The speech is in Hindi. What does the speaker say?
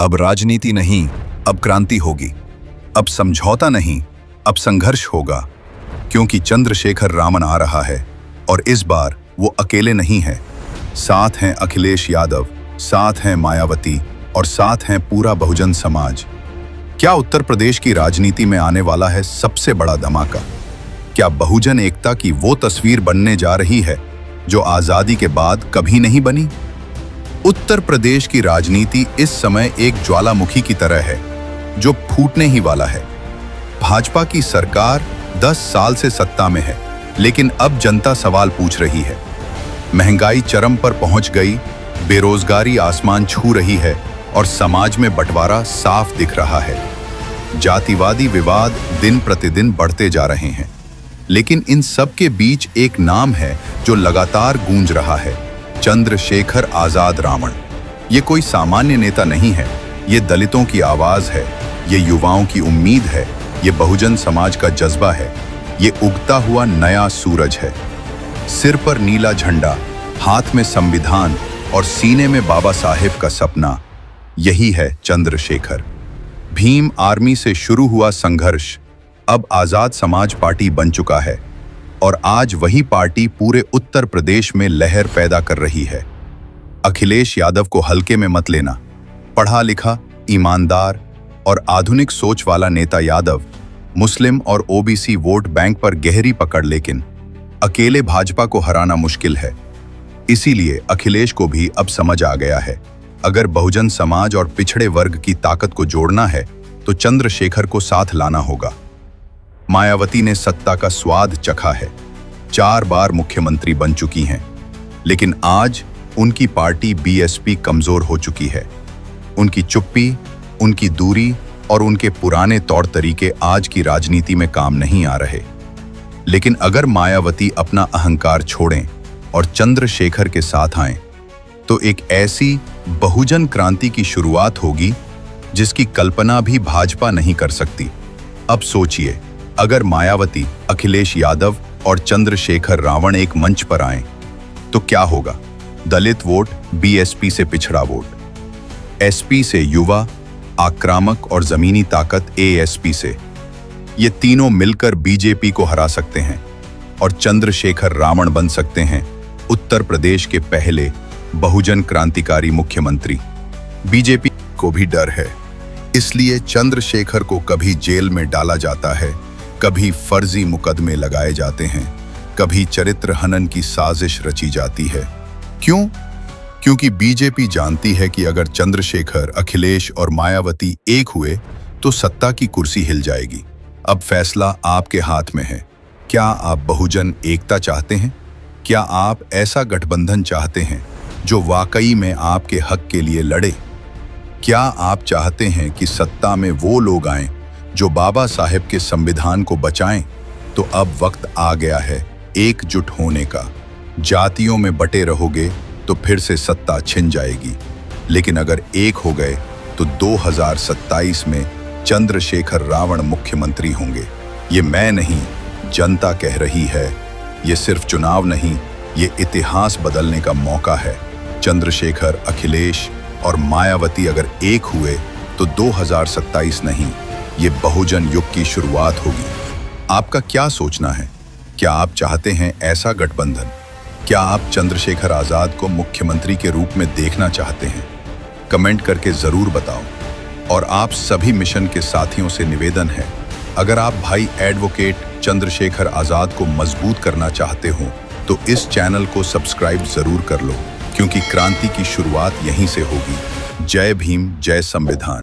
अब राजनीति नहीं, अब क्रांति होगी। अब समझौता नहीं, अब संघर्ष होगा, क्योंकि चंद्रशेखर रावण आ रहा है और इस बार वो अकेले नहीं है। साथ हैं अखिलेश यादव, साथ हैं मायावती और साथ हैं पूरा बहुजन समाज। क्या उत्तर प्रदेश की राजनीति में आने वाला है सबसे बड़ा धमाका? क्या बहुजन एकता की वो तस्वीर बनने जा रही है जो आजादी के बाद कभी नहीं बनी? उत्तर प्रदेश की राजनीति इस समय एक ज्वालामुखी की तरह है जो फूटने ही वाला है। भाजपा की सरकार 10 साल से सत्ता में है, लेकिन अब जनता सवाल पूछ रही है। महंगाई चरम पर पहुंच गई, बेरोजगारी आसमान छू रही है और समाज में बंटवारा साफ दिख रहा है। जातिवादी विवाद दिन प्रतिदिन बढ़ते जा रहे हैं, लेकिन इन सब के बीच एक नाम है जो लगातार गूंज रहा है, चंद्रशेखर आजाद रावण। ये कोई सामान्य नेता नहीं है, ये दलितों की आवाज है, ये युवाओं की उम्मीद है, ये बहुजन समाज का जज्बा है, ये उगता हुआ नया सूरज है। सिर पर नीला झंडा, हाथ में संविधान और सीने में बाबा साहेब का सपना, यही है चंद्रशेखर। भीम आर्मी से शुरू हुआ संघर्ष अब आजाद समाज पार्टी बन चुका है और आज वही पार्टी पूरे उत्तर प्रदेश में लहर पैदा कर रही है। अखिलेश यादव को हल्के में मत लेना। पढ़ा लिखा, ईमानदार और आधुनिक सोच वाला नेता यादव मुस्लिम और ओबीसी वोट बैंक पर गहरी पकड़, लेकिन अकेले भाजपा को हराना मुश्किल है। इसीलिए अखिलेश को भी अब समझ आ गया है, अगर बहुजन समाज और पिछड़े वर्ग की ताकत को जोड़ना है तो चंद्रशेखर को साथ लाना होगा। मायावती ने सत्ता का स्वाद चखा है, 4 बार मुख्यमंत्री बन चुकी हैं, लेकिन आज उनकी पार्टी बीएसपी कमजोर हो चुकी है। उनकी चुप्पी, उनकी दूरी और उनके पुराने तौर तरीके आज की राजनीति में काम नहीं आ रहे। लेकिन अगर मायावती अपना अहंकार छोड़ें और चंद्रशेखर के साथ आएं, तो एक ऐसी बहुजन क्रांति की शुरुआत होगी जिसकी कल्पना भी भाजपा नहीं कर सकती। अब सोचिए, अगर मायावती, अखिलेश यादव और चंद्रशेखर रावण एक मंच पर आएं, तो क्या होगा? दलित वोट बीएसपी से पिछड़ा वोट, एसपी से युवा, आक्रामक और जमीनी ताकत एएसपी से, ये तीनों मिलकर बीजेपी को हरा सकते हैं और चंद्रशेखर रावण बन सकते हैं उत्तर प्रदेश के पहले बहुजन क्रांतिकारी मुख्यमंत्री। बीजेपी को भी डर है, इसलिए चंद्रशेखर को कभी जेल में डाला जाता है, कभी फर्जी मुकदमे लगाए जाते हैं, कभी चरित्र हनन की साजिश रची जाती है। क्यों? क्योंकि बीजेपी जानती है कि अगर चंद्रशेखर, अखिलेश और मायावती एक हुए तो सत्ता की कुर्सी हिल जाएगी। अब फैसला आपके हाथ में है। क्या आप बहुजन एकता चाहते हैं? क्या आप ऐसा गठबंधन चाहते हैं जो वाकई में आपके हक के लिए लड़े? क्या आप चाहते हैं कि सत्ता में वो लोग आएं जो बाबा साहेब के संविधान को बचाएं? तो अब वक्त आ गया है एकजुट होने का। जातियों में बटे रहोगे तो फिर से सत्ता छिन जाएगी, लेकिन अगर एक हो गए तो 2027 में चंद्रशेखर रावण मुख्यमंत्री होंगे। ये मैं नहीं, जनता कह रही है। ये सिर्फ चुनाव नहीं, ये इतिहास बदलने का मौका है। चंद्रशेखर, अखिलेश और मायावती अगर एक हुए तो 2027 नहीं, ये बहुजन युग की शुरुआत होगी। आपका क्या सोचना है? क्या आप चाहते हैं ऐसा गठबंधन? क्या आप चंद्रशेखर आजाद को मुख्यमंत्री के रूप में देखना चाहते हैं? कमेंट करके जरूर बताओ। और आप सभी मिशन के साथियों से निवेदन है, अगर आप भाई एडवोकेट चंद्रशेखर आजाद को मजबूत करना चाहते हो तो इस चैनल को सब्सक्राइब जरूर कर लो, क्योंकि क्रांति की शुरुआत यहीं से होगी। जय भीम, जय संविधान।